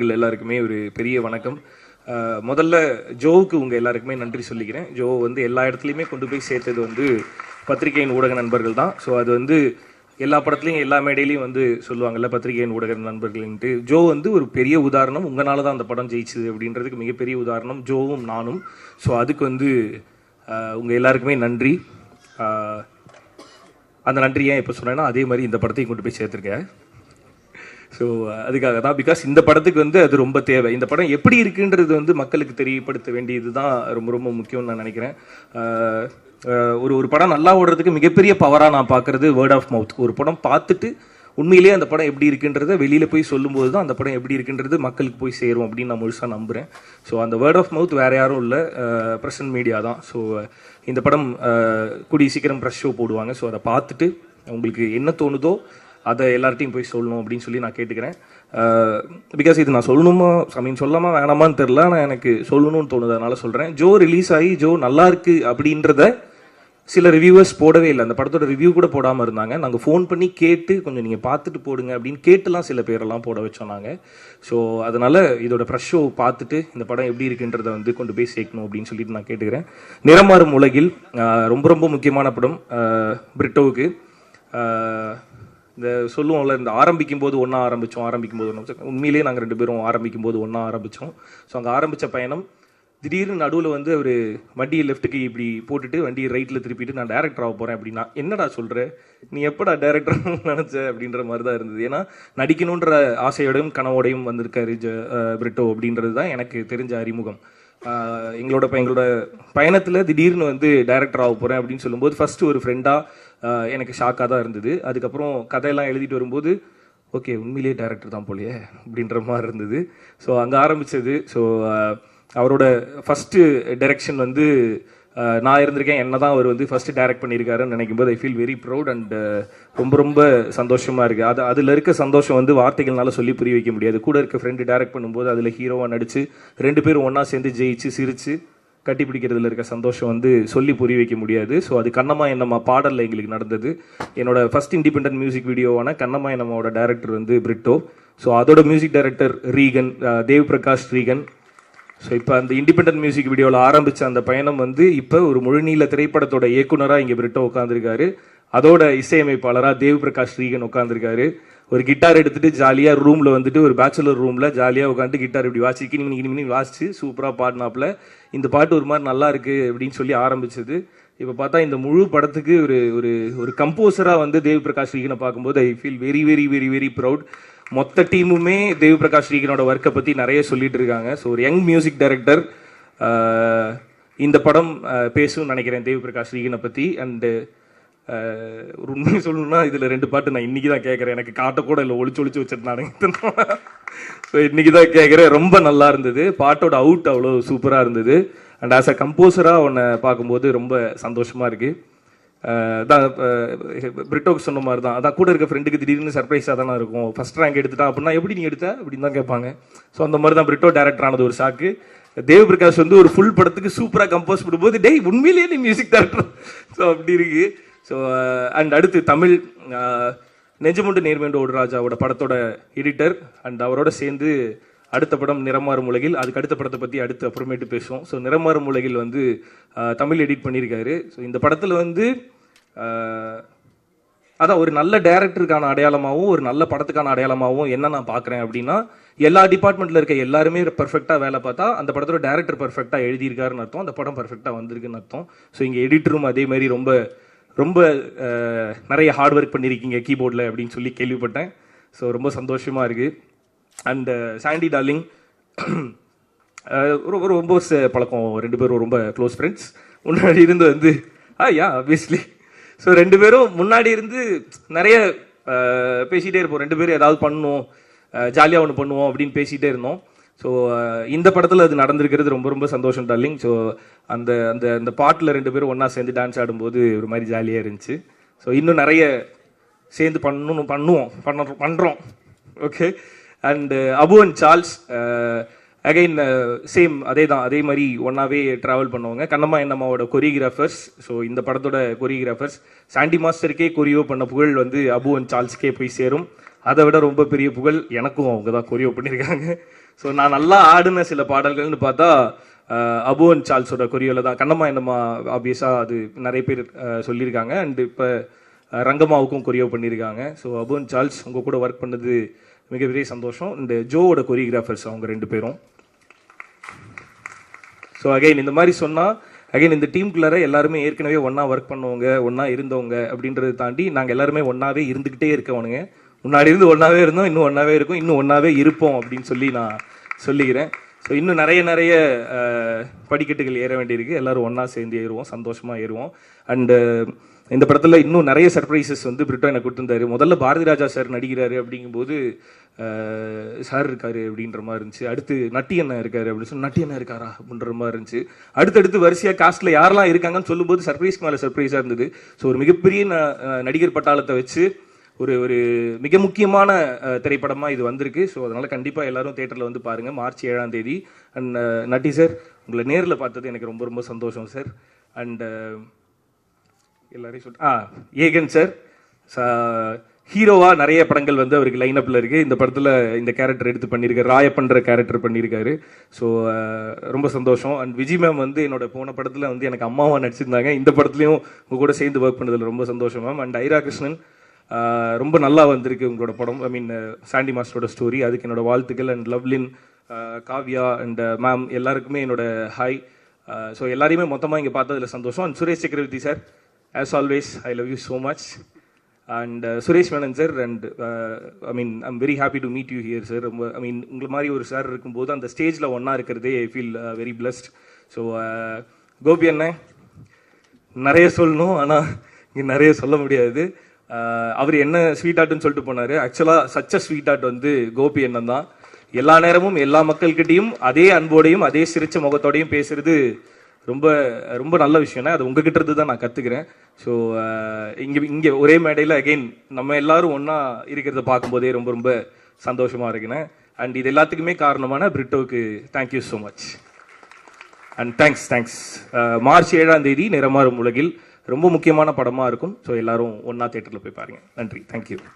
நண்பர்கள் எல்லாருக்குமே ஒரு பெரிய வணக்கம். முதல்ல ஜோவுக்கு உங்கள் எல்லாருக்குமே நன்றி சொல்லிக்கிறேன். ஜோ வந்து எல்லா இடத்துலையுமே கொண்டு போய் சேர்த்தது வந்து பத்திரிகையின் ஊடக நண்பர்கள் தான். ஸோ அது வந்து எல்லா படத்துலையும் எல்லா மேடையிலையும் வந்து சொல்லுவாங்கல்ல பத்திரிகையின் ஊடக நண்பர்கள்ன்ட்டு. ஜோ வந்து ஒரு பெரிய உதாரணம். உங்களால் தான் அந்த படம் ஜெயிச்சுது அப்படின்றதுக்கு மிகப்பெரிய உதாரணம் ஜோவும் நானும். ஸோ அதுக்கு வந்து உங்கள் எல்லாருக்குமே நன்றி. அந்த நன்றி ஏன் இப்போ சொன்னேன்னா அதே மாதிரி இந்த படத்தையும் கொண்டு போய் சேர்த்துருக்கேன். ஸோ அதுக்காக தான், பிகாஸ் இந்த படத்துக்கு வந்து அது ரொம்ப தேவை. இந்த படம் எப்படி இருக்குன்றது வந்து மக்களுக்கு தெரியப்படுத்த வேண்டியது தான் ரொம்ப ரொம்ப முக்கியம்னு நான் நினைக்கிறேன். ஒரு படம் நல்லா ஓடுறதுக்கு மிகப்பெரிய பவராக நான் பார்க்குறது வேர்ட் ஆஃப் மவுத். ஒரு படம் பார்த்துட்டு உண்மையிலேயே அந்த படம் எப்படி இருக்குன்றதை வெளியில் போய் சொல்லும்போது தான் அந்த படம் எப்படி இருக்குன்றது மக்களுக்கு போய் சேரும் அப்படின்னு நான் முழுசாக நம்புகிறேன். ஸோ அந்த வேர்ட் ஆஃப் மவுத் வேறு யாரும் இல்லை, ப்ரெசன்ட் மீடியா தான். ஸோ இந்த படம் கூடிய சீக்கிரம் ப்ரெஸ் ஷோ போடுவாங்க. ஸோ அதை பார்த்துட்டு உங்களுக்கு என்ன தோணுதோ அதை எல்லார்ட்டையும் போய் சொல்லணும் அப்படின்னு சொல்லி நான் கேட்டுக்கிறேன். பிகாஸ் இது நான் சொல்லணுமா சொல்லாமா வேணாமான்னு தெரில, ஆனால் எனக்கு சொல்லணும்னு தோணுது, அதனால சொல்கிறேன். ஜோ ரிலீஸ் ஆகி ஜோ நல்லா இருக்கு அப்படின்றத சில ரிவ்யூவர்ஸ் போடவே இல்லை. அந்த படத்தோட ரிவ்யூ கூட போடாமல் இருந்தாங்க. நாங்கள் ஃபோன் பண்ணி கேட்டு கொஞ்சம் நீங்கள் பார்த்துட்டு போடுங்க அப்படின்னு கேட்டுலாம் சில பேரெல்லாம் போட வச்சோம் நாங்கள். ஸோ அதனால் இதோட ப்ரெஷ் ஷோ பார்த்துட்டு இந்த படம் எப்படி இருக்குன்றதை வந்து கொண்டு போய் சேர்க்கணும் அப்படின்னு சொல்லிட்டு நான் கேட்டுக்கிறேன். நிறமாறும் உலகில் ரொம்ப ரொம்ப முக்கியமான படம் பிரிட்டோவுக்கு. இந்த சொல்லுவோம்ல, இந்த ஆரம்பிக்கும் போது ஒன்றா ஆரம்பிக்கும் போது உண்மையிலேயே நாங்கள் 2 பேரும் ஆரம்பிக்கும் போது ஒன்றா ஆரம்பித்தோம். ஸோ அங்கே ஆரம்பித்த பயணம் திடீர்னு நடுவில் வந்து அவர் வண்டியை லெஃப்ட்டுக்கு இப்படி போட்டுட்டு வண்டியை ரைட்டில் திருப்பிட்டு நான் டேரக்டர் ஆக போகிறேன் அப்படின்னா, என்னடா சொல்கிற நீ எப்படா டேரக்டர் நினச்ச அப்படின்ற மாதிரி தான் இருந்தது. ஏன்னா நடிக்கணுன்ற ஆசையோடையும் கனவோடையும் வந்திருக்காரு பிரிட்டோ அப்படின்றது தான் எனக்கு தெரிஞ்ச அறிமுகம். எங்களோட பயணத்தில் திடீர்னு வந்து டேரக்டர் ஆக போகிறேன் அப்படின்னு சொல்லும்போது ஃபஸ்ட்டு ஒரு ஃப்ரெண்டாக எனக்கு ஷாக்காக தான் இருந்தது. அதுக்கப்புறம் கதையெல்லாம் எழுதிட்டு வரும்போது ஓகே உண்மையிலேயே டேரக்டர் தான் போலையே அப்படின்ற மாதிரி இருந்தது. ஸோ அங்கே ஆரம்பித்தது. ஸோ அவரோட ஃபஸ்ட்டு டைரக்ஷன் வந்து நான் இருந்திருக்கேன். என்ன தான் அவர் வந்து ஃபஸ்ட்டு டைரக்ட் பண்ணியிருக்காருன்னு நினைக்கும் போது ஐ ஃபீல் வெரி ப்ரௌட் அண்ட் ரொம்ப ரொம்ப சந்தோஷமாக இருக்குது. அதில் இருக்க சந்தோஷம் வந்து வார்த்தைகள்னால சொல்லி புரிய வைக்க முடியாது. கூட இருக்க ஃப்ரெண்டு டைரக்ட் பண்ணும்போது அதில் ஹீரோவாக நடித்து 2 பேரும் ஒன்றா சேர்ந்து ஜெயிச்சு சிரித்து கட்டி பிடிக்கிறதுல இருக்க சந்தோஷம் வந்து சொல்லி புரிய வைக்க முடியாது. ஸோ அது கண்ணம்மா என்னம்மா பாடலில் எங்களுக்கு நடந்தது. என்னோட ஃபர்ஸ்ட் இண்டிபெண்டன்ட் மியூசிக் வீடியோவான கண்ணம்மா என்னம்மாவோட டைரக்டர் வந்து பிரிட்டோ. ஸோ அதோட music director Regan, Dev Prakash Regan. So இப்போ அந்த இண்டிபெண்டன்ட் மியூசிக் வீடியோவில் ஆரம்பித்த அந்த பயணம் வந்து இப்போ ஒரு முழுநீள திரைப்படத்தோட இயக்குனராக இங்கே பிரிட்டோ உட்காந்துருக்காரு. அதோட இசையமைப்பாளராக தேவ் பிரகாஷ் ரீகன் உட்காந்துருக்காரு. ஒரு கிட்டார் எடுத்துட்டு ஜாலியாக ரூமில் வந்துட்டு ஒரு பேச்சுலர் ரூமில் ஜாலியாக உட்காந்து கிட்டார் இப்படி வாசிச்சு வாசிச்சு சூப்பராக பாடினாப்புல. இந்த பாட்டு ஒரு மாதிரி நல்லா இருக்கு அப்படின்னு சொல்லி ஆரம்பிச்சது. இப்போ பார்த்தா இந்த முழு படத்துக்கு ஒரு ஒரு ஒரு கம்போசராக வந்து தேவ் பிரகாஷ் ரீகனை பார்க்கும்போது ஐ feel very very very very proud. மொத்த டீமுமே தேவ் பிரகாஷ் ரீகனோட ஒர்க்கை பற்றி நிறைய சொல்லிட்டு இருக்காங்க. ஸோ ஒரு யங் மியூசிக் டைரக்டர் இந்த படம் பேசும் நினைக்கிறேன் தேவ் பிரகாஷ் ரீகனை பற்றி. அண்டு ஒரு உண்மையை சொல்லணும்னா இதில் 2 பாட்டு நான் இன்றைக்கி தான் கேட்குறேன். எனக்கு காட்டக்கூட இல்லை, ஒளிச்சு வச்சுருந்தானுங்க. ஸோ இன்றைக்கி தான் கேட்குறேன். ரொம்ப நல்லா இருந்தது. பாட்டோட அவுட் அவ்வளோ சூப்பராக இருந்தது. அண்ட் ஆஸ் அ கம்போசராக உன்னை பார்க்கும்போது ரொம்ப சந்தோஷமாக இருக்குது. தான் பிரிட்டோக்கு சொன்ன மாதிரி தான், அதான் கூட இருக்க ஃப்ரெண்டுக்கு திடீர்னு சர்ப்ரைஸாக தானே இருக்கும். ஃபஸ்ட் ரேங்க் எடுத்துட்டா அப்படின்னா எப்படி நீ எடுத்த அப்படின்னு தான் கேட்பாங்க. ஸோ அந்த மாதிரி தான் பிரிட்டோ டேரக்டர் ஆனது ஒரு ஷாக்கு. தேவ் பிரகாஷ் வந்து ஒரு ஃபுல் படத்துக்கு சூப்பராக கம்போஸ் பண்ணும்போது டேய் உண்மையிலேயே நீ மியூசிக் டேரக்டர். ஸோ அப்படி இருக்குது. ஸோ அண்ட் அடுத்து தமிழ் நெஞ்சமுண்டு நேர்மையுண்டு ஒரு ராஜாவோட படத்தோட எடிட்டர் அண்ட் அவரோட சேர்ந்து அடுத்த படம் நிறமாறும் உலகில். அதுக்கு அடுத்த படத்தை பற்றி அடுத்து அப்புறமேட்டு பேசுவோம். ஸோ நிறமாறும் உலகில் வந்து தமிழ் எடிட் பண்ணியிருக்காரு. ஸோ இந்த படத்தில் வந்து அதான் ஒரு நல்ல டைரக்டருக்கான அடையாளமாகவும் ஒரு நல்ல படத்துக்கான அடையாளமாகவும் என்ன நான் பார்க்குறேன் அப்படின்னா, எல்லா டிபார்ட்மெண்ட்டில் இருக்க எல்லாருமே பர்ஃபெக்டாக வேலை பார்த்தா அந்த படத்தோட டேரக்டர் பர்ஃபெக்டாக எழுதியிருக்காருன்னு அர்த்தம், அந்த படம் பர்ஃபெக்டாக வந்திருக்குன்னு அர்த்தம். ஸோ இங்கே எடிட்டரும் அதே மாதிரி ரொம்ப ரொம்ப நிறைய ஹார்ட் ஒர்க் பண்ணியிருக்கீங்க கீபோர்டில் அப்படின்னு சொல்லி கேள்விப்பட்டேன். ஸோ ரொம்ப சந்தோஷமாக இருக்குது. அண்ட் சாண்டி டார்லிங் ஒரு ரொம்ப வருஷ பழக்கம், 2 பேரும் ரொம்ப க்ளோஸ் ஃப்ரெண்ட்ஸ். முன்னாடி இருந்து வந்து யா ஆப்வியஸ்லி. ஸோ 2 பேரும் முன்னாடி இருந்து நிறைய பேசிகிட்டே இருப்போம். 2 பேரும் ஏதாவது பண்ணுவோம், ஜாலியாக ஒன்று பண்ணுவோம் அப்படின்னு பேசிகிட்டே இருந்தோம். ஸோ இந்த படத்தில் அது நடந்திருக்கிறது ரொம்ப ரொம்ப சந்தோஷம் டார்லிங். ஸோ அந்த அந்த அந்த பாட்டில் 2 பேரும் ஒன்றா சேர்ந்து டான்ஸ் ஆடும்போது ஒரு மாதிரி ஜாலியாக இருந்துச்சு. ஸோ இன்னும் நிறைய சேர்ந்து பண்ணுறோம். Okay. And Abu and Charles again same அதே மாதிரி ஒன்றாவே ட்ராவல் பண்ணுவாங்க. கண்ணம்மா என்னம்மாவோட கொரியோகிராஃபர்ஸ். ஸோ இந்த படத்தோட கொரியோகிராஃபர்ஸ் சாண்டி மாஸ்டருக்கே கொரியோ பண்ண புகழ் வந்து அபு அண்ட் சார்ல்ஸ்க்கே போய் சேரும். அதை விட ரொம்ப பெரிய புகழ் எனக்கும் அவங்க தான் கொரியோ பண்ணியிருக்காங்க. ஸோ நான் நல்லா ஆடின சில பாடல்கள்னு பார்த்தா அபு அண்ட் சார்ல்ஸோட கொரியோல தான். கண்ணம்மா என்னம்மா ஆப்வியஸாக அது நிறைய பேர் சொல்லியிருக்காங்க. அண்ட் இப்போ ரங்கம்மாவுக்கும் கொரியோ பண்ணியிருக்காங்க. ஸோ அபு அண்ட் சார்ல்ஸ் உங்கள் கூட ஒர்க் பண்ணது மிகப்பெரிய சந்தோஷம். இந்த ஜோவோட கொரியோகிராஃபர்ஸ் அவங்க 2 பேரும். ஸோ அகைன் இந்த மாதிரி சொன்னால் அகைன் இந்த டீமுக்குள்ளார எல்லாருமே ஏற்கனவே ஒன்றா ஒர்க் பண்ணவங்க, ஒன்றா இருந்தவங்க அப்படின்றத தாண்டி நாங்கள் எல்லாருமே ஒன்றாவே இருந்துக்கிட்டே இருக்கவனுங்க. முன்னாடி இருந்து ஒன்றாவே இருந்தோம், இன்னும் ஒன்றாவே இருக்கும், இன்னும் ஒன்றாவே இருப்போம் அப்படின்னு சொல்லி நான் சொல்லிக்கிறேன். ஸோ இன்னும் நிறைய படிக்கட்டுகள் ஏற வேண்டியிருக்கு. எல்லோரும் ஒன்றா சேர்ந்து ஏறுவோம், சந்தோஷமாக ஏறுவோம். அண்டு இந்த படத்தில் இன்னும் நிறைய சர்ப்ரைசஸ் வந்து பிரிட்டோ எனக்கு கொடுத்துருந்தாரு. முதல்ல பாரதி ராஜா சார் நடிக்கிறாரு அப்படிங்கும்போது சார் இருக்காரு அப்படின்ற மாதிரி இருந்துச்சு. அடுத்து நட்டி அண்ணன் இருக்காரு அப்படின்னு சொல்லி நட்டி அண்ணன் இருக்காரா அப்படின்ற மாதிரி இருந்துச்சு. அடுத்தடுத்து வரிசையாக காஸ்ட்டில் யாரெல்லாம் இருக்காங்கன்னு சொல்லும்போது சர்ப்ரைஸ்க்கு மேலே சர்ப்ரைஸாக இருந்தது. ஸோ ஒரு மிகப்பெரிய நடிகர் பட்டாளத்தை வச்சு ஒரு மிக முக்கியமான திரைப்படமாக இது வந்திருக்கு. ஸோ அதனால் கண்டிப்பாக எல்லாரும் தேட்டரில் வந்து பாருங்கள் மார்ச் 7ஆம் தேதி. அண்ட் நட்டி சார் உங்களை நேரில் பார்த்தது எனக்கு ரொம்ப ரொம்ப சந்தோஷம் சார். அண்ட் எல்லாரையும் ஏகன் சார் ஹீரோவாக நிறைய படங்கள் வந்து அவருக்கு லைனப்பில் இருக்குது. இந்த படத்தில் இந்த கேரக்டர் எடுத்து பண்ணியிருக்காரு, ராயப்பன்ற கேரக்டர் பண்ணியிருக்காரு. ஸோ ரொம்ப சந்தோஷம். அண்ட் விஜய் மேம் வந்து என்னோட போன படத்தில் வந்து எனக்கு அம்மாவாக நடிச்சிருந்தாங்க. இந்த படத்துலையும் உங்கள் கூட சேர்ந்து ஒர்க் பண்ணதில் ரொம்ப சந்தோஷம் மேம். அண்ட் ஐரா கிருஷ்ணன் ரொம்ப நல்லா வந்திருக்கு உங்களோட படம். ஐ மீன் சாண்டி மாஸ்டரோட ஸ்டோரி, அதுக்கு என்னோட வாழ்த்துக்கள். And Lovelin, Kavya and ma'am எல்லாருக்குமே என்னோட ஹாய். ஸோ எல்லாரையுமே மொத்தமாக இங்கே பார்த்ததில் சந்தோஷம். அண்ட் சுரேஷ் சக்கரவர்த்தி sir, as always I love you so much. And Suresh Menon sir, and I mean I'm very happy to meet you here sir. I mean உங்களை மாதிரி ஒரு சார் இருக்கும்போது அந்த ஸ்டேஜில் ஒன்றா இருக்கிறதே I feel very blessed. So Gopi அண்ணன் நிறைய சொல்லணும், ஆனால் இங்கே நிறைய சொல்ல முடியாது. அவர் என்ன ஸ்வீட் ஆர்ட்னு சொல்லிட்டு போனார். ஆக்சுவலாக சச்ச ஸ்வீட் ஆர்ட் வந்து கோபி அண்ணன் தான். எல்லா நேரமும் எல்லா மக்கள்கிட்டையும் அதே அன்போடையும் அதே சிரிச்ச முகத்தோடையும் பேசுறது ரொம்ப ரொம்ப நல்ல விஷயம்னா அது உங்ககிட்ட இருந்து தான் நான் கற்றுக்கிறேன். ஸோ இங்கே ஒரே மேடையில் அகெயின் நம்ம எல்லாரும் ஒன்றா இருக்கிறத பார்க்கும்போதே ரொம்ப ரொம்ப சந்தோஷமாக இருக்கிறேன். அண்ட் இது எல்லாத்துக்குமே காரணமான பிரிட்டோவுக்கு thank you so much. And thanks. March 7ஆம் தேதி நிறமாறும் உலகில் ரொம்ப முக்கியமான படமாக இருக்கும். ஸோ எல்லாரும் ஒன்றா தேட்டரில் போய் பாருங்கள். நன்றி, தேங்க்யூ.